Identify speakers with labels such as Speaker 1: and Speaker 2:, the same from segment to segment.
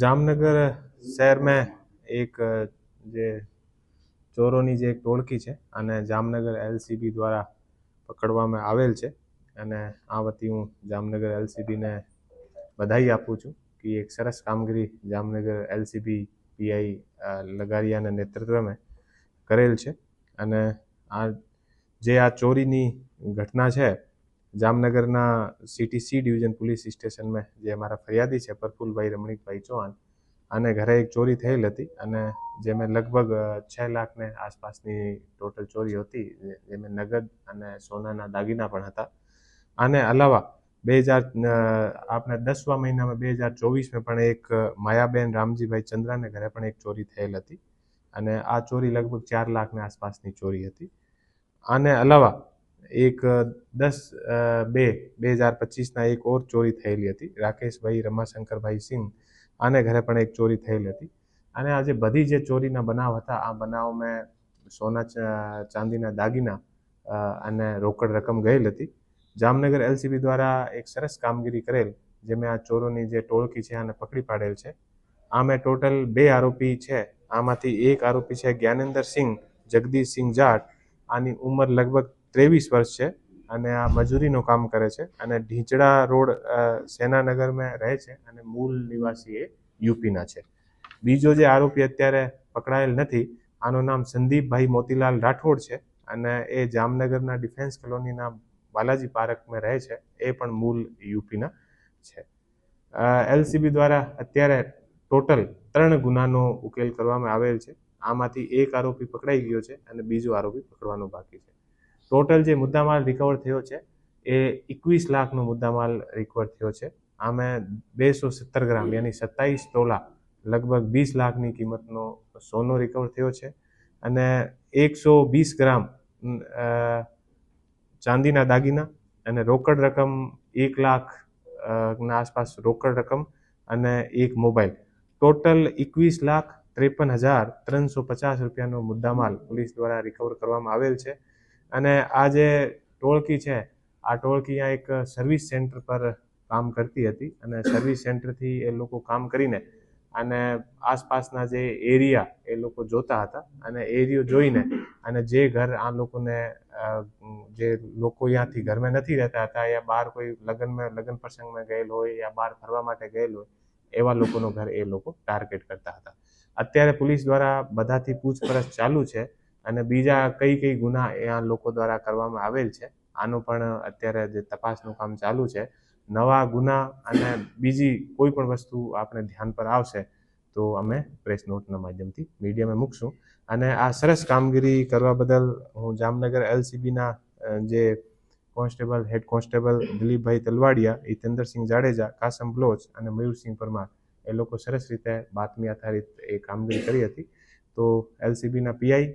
Speaker 1: જામનગર શહેરમાં એક જે ચોરોની જે એક ટોળકી છે અને જામનગર એલસીબી દ્વારા પકડવામાં આવેલ છે અને આ વતી હું જામનગર એલસીબીને બધાઈ આપું છું કે એક સરસ કામગીરી જામનગર એલસીબી પીઆઈ લગારિયાના નેતૃત્વમાં કરેલ છે અને આ ચોરીની ઘટના છે જામનગરના સિટી સી ડિવિઝન પોલીસ સ્ટેશનમાં જે અમારા ફરિયાદી છે પ્રફુલભાઈ રમણીકભાઈ ચૌહાણ અને ઘરે એક ચોરી થયેલ હતી અને જેમાં લગભગ 6 લાખને આસપાસની ટોટલ ચોરી હતી, જેમાં નગદ અને સોનાના દાગીના પણ હતા. આને અલાવા 10મા મહિનામાં 2024માં પણ એક માયાબેન રામજીભાઈ ચંદ્રાને ઘરે પણ એક ચોરી થયેલ હતી અને આ ચોરી લગભગ 4 લાખની આસપાસની ચોરી હતી. આને અલાવા એક 10/2/2025ના એક ઓર ચોરી થયેલી હતી, રાકેશભાઈ રમાશંકરભાઈ સિંહ, આને ઘરે પણ એક ચોરી થયેલી હતી. અને આ જે બધી જે ચોરીના બનાવ હતા, આ બનાવમાં સોના ચાંદીના દાગીના અને રોકડ રકમ ગયેલ હતી. જામનગર એલસીબી દ્વારા એક સરસ કામગીરી કરેલ, જેમાં આ ચોરોની જે ટોળકી છે આને પકડી પાડેલ છે. આમાં ટોટલ 2 આરોપી છે. આમાંથી એક આરોપી છે જ્ઞાનેન્દ્રસિંહ જગદીશસિંહ જાટ, આની ઉંમર લગભગ 23 વર્ષ છે અને આ મજૂરીનું કામ કરે છે અને ઢીંચડા રોડ સેનાનગરમાં રહે છે અને મૂળ નિવાસી એ યુપીના છે. બીજો જે આરોપી અત્યારે પકડાયેલ નથી, આનું નામ સંદીપભાઈ મોતીલાલ રાઠોડ છે અને એ જામનગરના ડિફેન્સ કોલોનીના બાલાજી પાર્કમાં રહે છે, એ પણ મૂળ યુપીના છે. એલસીબી દ્વારા અત્યારે ટોટલ 3 ગુનાનો ઉકેલ કરવામાં આવેલ છે. આમાંથી એક આરોપી પકડાઈ ગયો છે અને બીજો આરોપી પકડવાનો બાકી છે. ટોટલ જે મુદ્દામાલ રિકવર થયો છે એ 21 લાખનો મુદ્દામાલ રિકવર થયો છે. આમાં 217 ગ્રામ યાની 27 તોલા લગભગ 20 લાખની કિંમતનો સોનો રિકવર થયો છે અને 120 ગ્રામ ચાંદીના દાગીના અને રોકડ રકમ 1 લાખ ના આસપાસ રોકડ રકમ અને એક મોબાઈલ, ટોટલ 21,53,350 રૂપિયાનો મુદ્દામાલ પોલીસ દ્વારા રિકવર કરવામાં આવેલ છે. અને આ જે ટોળકી છે, આ ટોળકી એક સર્વિસ સેન્ટર પર કામ કરતી હતી અને સર્વિસ સેન્ટરથી એ લોકો કામ કરીને અને આસપાસના જે એરિયા એ લોકો જોતા હતા અને એરિયો જોઈને અને જે ઘર આ લોકોને જે લોકો ત્યાંથી ઘરમાં નથી રહેતા હતા યા બહાર કોઈ લગ્ન પ્રસંગમાં ગયેલ હોય યા બહાર ફરવા માટે ગયેલ હોય, એવા લોકોનું ઘર એ લોકો ટાર્ગેટ કરતા હતા. અત્યારે પોલીસ દ્વારા બધાથી પૂછપરછ ચાલુ છે અને બીજા કઈ ગુના એ આ લોકો દ્વારા કરવામાં આવેલ છે, આનું પણ અત્યારે જે તપાસનું કામ ચાલુ છે. નવા ગુના અને બીજી કોઈ પણ વસ્તુ આપણે ધ્યાન પર આવશે તો અમે પ્રેસ નોટના માધ્યમથી મીડિયામાં મૂકશું. અને આ સરસ કામગીરી કરવા બદલ હું જામનગર એલસીબીના જે હેડ કોન્સ્ટેબલ દિલીપભાઈ તલવાડિયા, હિતેન્દ્રસિંહ જાડેજા, કાસમ બ્લોચ અને મયુરસિંહ પરમાર, એ લોકો સરસ રીતે બાતમી આધારિત એ કામગીરી કરી હતી. તો એલસીબીના પીઆઈ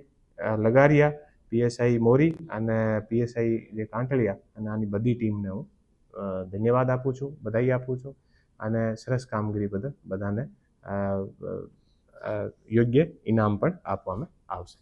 Speaker 1: લગારિયા, પીએસઆઈ મોરી અને પીએસઆઈ જે કાંઠળિયા અને આની બધી ટીમને હું ધન્યવાદ આપું છું, બધાઈ આપું છું અને સરસ કામગીરી બદલ બધાને યોગ્ય ઇનામ પણ આપવામાં આવશે.